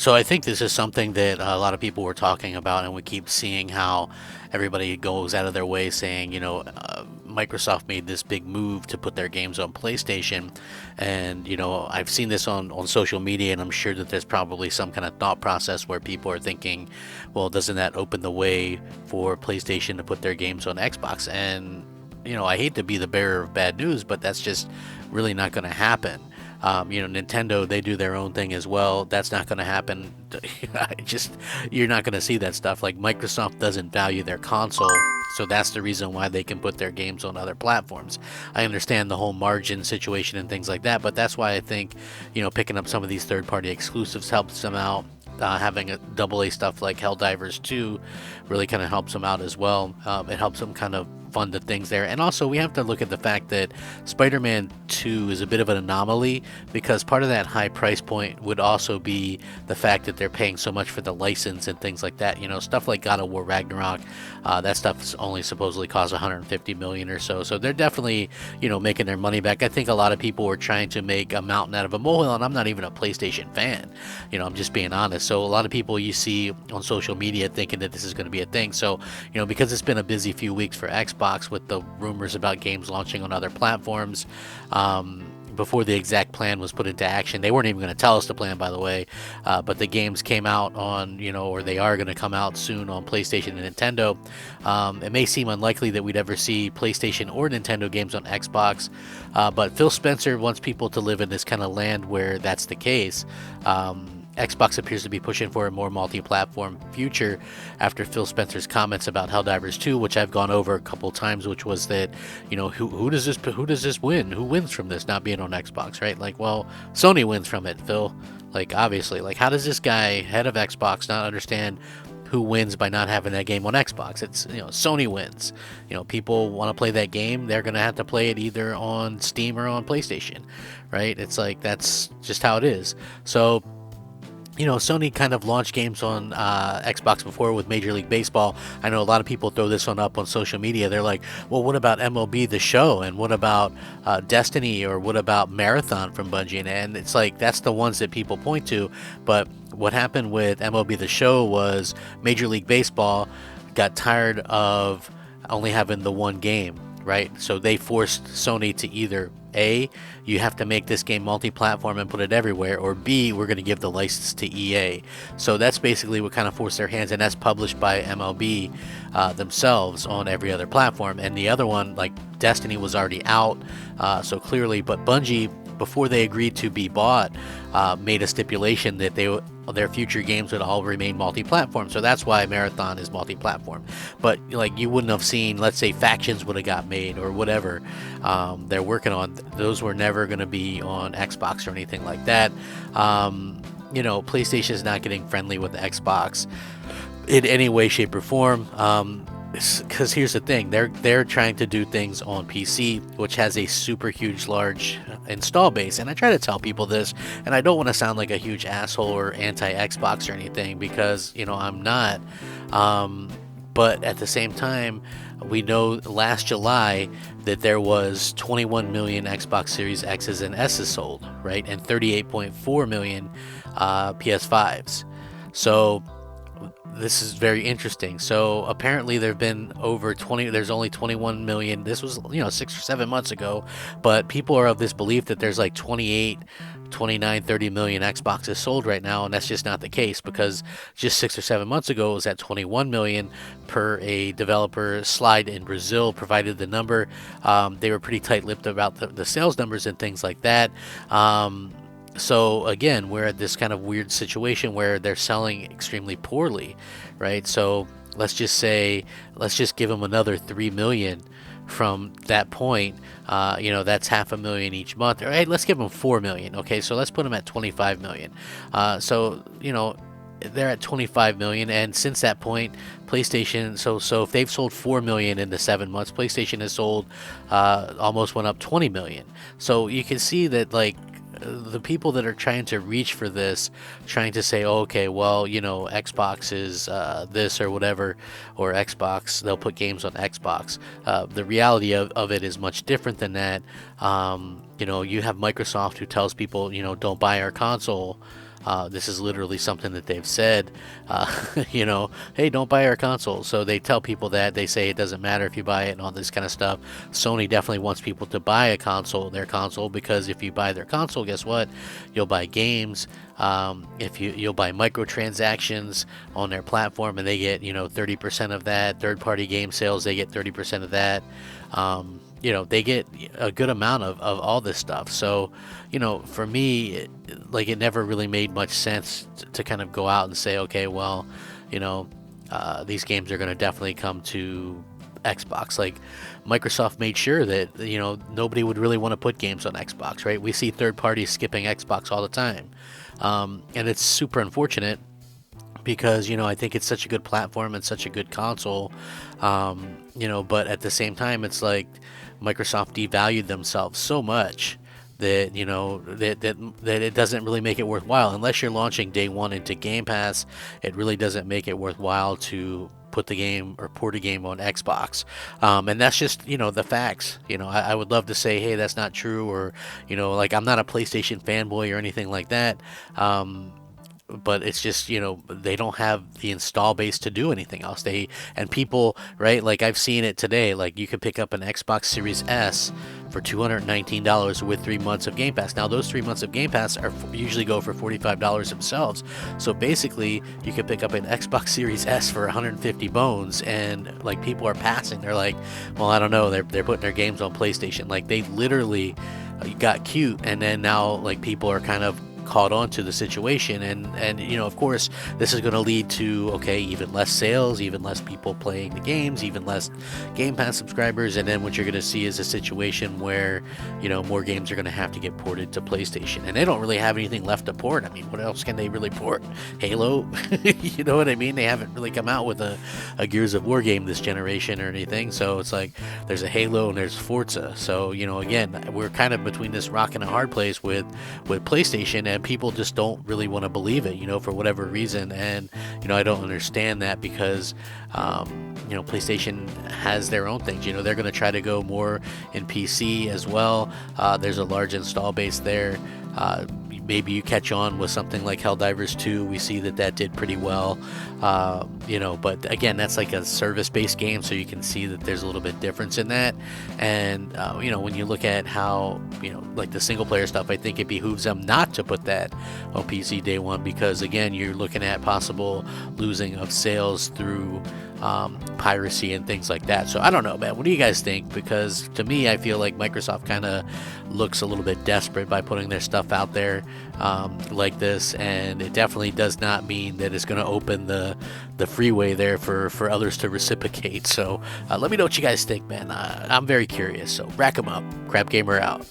So I think this is something that a lot of people were talking about, and we keep seeing how everybody goes out of their way saying, Microsoft made this big move to put their games on PlayStation, and I've seen this on social media, and I'm sure that there's probably some kind of thought process where people are thinking, well, doesn't that open the way for PlayStation to put their games on Xbox? And I hate to be the bearer of bad news, but that's just really not going to happen. Nintendo, they do their own thing as well. That's not going to happen. You're not going to see that stuff. Like, Microsoft doesn't value their console, so that's the reason why they can put their games on other platforms. I understand the whole margin situation and things like that, but that's why I think, picking up some of these third-party exclusives helps them out. Having a double A stuff like Helldivers 2 really kind of helps them out as well. It helps them kind of fund the things there. And also, we have to look at the fact that Spider-Man 2 is a bit of an anomaly, because part of that high price point would also be the fact that they're paying so much for the license and things like that. Stuff like God of War Ragnarok, that stuff's only supposedly costs 150 million or so. So they're definitely, making their money back. I think a lot of people were trying to make a mountain out of a molehill, and I'm not even a PlayStation fan. I'm just being honest. So a lot of people you see on social media thinking that this is going to be a thing. So, because it's been a busy few weeks for Xbox with the rumors about games launching on other platforms, before the exact plan was put into action. They weren't even going to tell us the plan, by the way, but the games came out on, or they are going to come out soon on PlayStation and Nintendo. It may seem unlikely that we'd ever see PlayStation or Nintendo games on Xbox, but Phil Spencer wants people to live in this kind of land where that's the case. Xbox appears to be pushing for a more multi-platform future after Phil Spencer's comments about Helldivers 2, which I've gone over a couple times, which was that, who does this win? Who wins from this not being on Xbox, right? Like, well, Sony wins from it, Phil. Like, obviously. Like, how does this guy, head of Xbox, not understand who wins by not having that game on Xbox? It's, Sony wins. People want to play that game, they're going to have to play it either on Steam or on PlayStation, right? It's like, that's just how it is. So, Sony kind of launched games on Xbox before with Major League Baseball. I know a lot of people throw this one up on social media. They're like, well, what about MLB The Show? And what about Destiny? Or what about Marathon from Bungie? And it's like, that's the ones that people point to. But what happened with MLB The Show was Major League Baseball got tired of only having the one game, right? So they forced Sony to either A, you have to make this game multi-platform and put it everywhere, or B, we're going to give the license to EA. So that's basically what kind of forced their hands, and that's published by MLB themselves on every other platform. And the other one, like Destiny, was already out, so clearly, but Bungie, before they agreed to be bought, made a stipulation that their future games would all remain multi-platform. So that's why Marathon is multi-platform. But like, you wouldn't have seen, let's say, Factions would have got made or whatever they're working on. Those were never going to be on Xbox or anything like that. PlayStation is not getting friendly with Xbox in any way, shape, or form. Because here's the thing, they're trying to do things on PC, which has a super huge, large install base. And I try to tell people this, and I don't want to sound like a huge asshole or anti-Xbox or anything, because I'm not. But at the same time, we know last July that there was 21 million Xbox Series X's and S's sold, right, and 38.4 million PS5s. So this is very interesting. So apparently there've been there's only 21 million. This was 6 or 7 months ago, but people are of this belief that there's like 28, 29, 30 million Xboxes sold right now, and that's just not the case, because just 6 or 7 months ago it was at 21 million per a developer. Slide in Brazil provided the number. They were pretty tight-lipped about the sales numbers and things like that. So again, we're at this kind of weird situation where they're selling extremely poorly, right? So let's just give them another 3 million from that point. That's 500,000 each month. All right, let's give them 4 million. Okay, so let's put them at 25 million. So they're at 25 million, and since that point, PlayStation, so if they've sold 4 million in the 7 months, PlayStation has sold almost went up 20 million. So you can see that, like, the people that are trying to reach for this, trying to say, oh, okay, well, Xbox is this or whatever, or Xbox, they'll put games on Xbox. The reality of it is much different than that. You have Microsoft, who tells people, don't buy our console. This is literally something that they've said, hey, don't buy our console. So they tell people that. They say it doesn't matter if you buy it and all this kind of stuff. Sony definitely wants people to buy their console, because if you buy their console, guess what? You'll buy games. If you'll buy microtransactions on their platform, and they get 30% of that. Third-party game sales, they get 30% of that. They get a good amount of all this stuff. So, for me, it never really made much sense to kind of go out and say, okay, well, these games are going to definitely come to Xbox. Like, Microsoft made sure that, nobody would really want to put games on Xbox, right? We see third parties skipping Xbox all the time. And it's super unfortunate, because I think it's such a good platform and such a good console, but at the same time, it's like Microsoft devalued themselves so much that that it doesn't really make it worthwhile. Unless you're launching day one into Game Pass, it really doesn't make it worthwhile to put the game or port a game on Xbox. And that's just the facts. I would love to say, hey, that's not true, or I'm not a PlayStation fanboy or anything like that. But it's just, they don't have the install base to do anything else. And people, right, like I've seen it today, like you could pick up an Xbox Series S for $219 with 3 months of Game Pass. Now, those 3 months of Game Pass usually go for $45 themselves. So basically, you could pick up an Xbox Series S for 150 bones, and like people are passing. They're like, well, I don't know. They're putting their games on PlayStation. Like, they literally got cute, and then now like people are kind of caught on to the situation, and of course this is going to lead to even less sales, even less people playing the games, even less Game Pass subscribers, and then what you're going to see is a situation where more games are going to have to get ported to PlayStation, and they don't really have anything left to port. I mean, what else can they really port? Halo? You know what I mean? They haven't really come out with a Gears of War game this generation or anything, so it's like there's a Halo and there's Forza. So again, we're kind of between this rock and a hard place with PlayStation, and people just don't really want to believe it, for whatever reason. And I don't understand that, because PlayStation has their own things. They're going to try to go more in PC as well. There's a large install base there. Maybe you catch on with something like Helldivers 2. We see that did pretty well, but again, that's like a service-based game, so you can see that there's a little bit difference in that. And when you look at how like the single-player stuff, I think it behooves them not to put that on PC day one, because again, you're looking at possible losing of sales through piracy and things like that. So I don't know, man. What do you guys think? Because to me, I feel like Microsoft kind of looks a little bit desperate by putting their stuff out there like this, and it definitely does not mean that it's going to open the freeway there for others to reciprocate. So let me know what you guys think, man. I'm very curious. So rack 'em up. Crap Gamer out.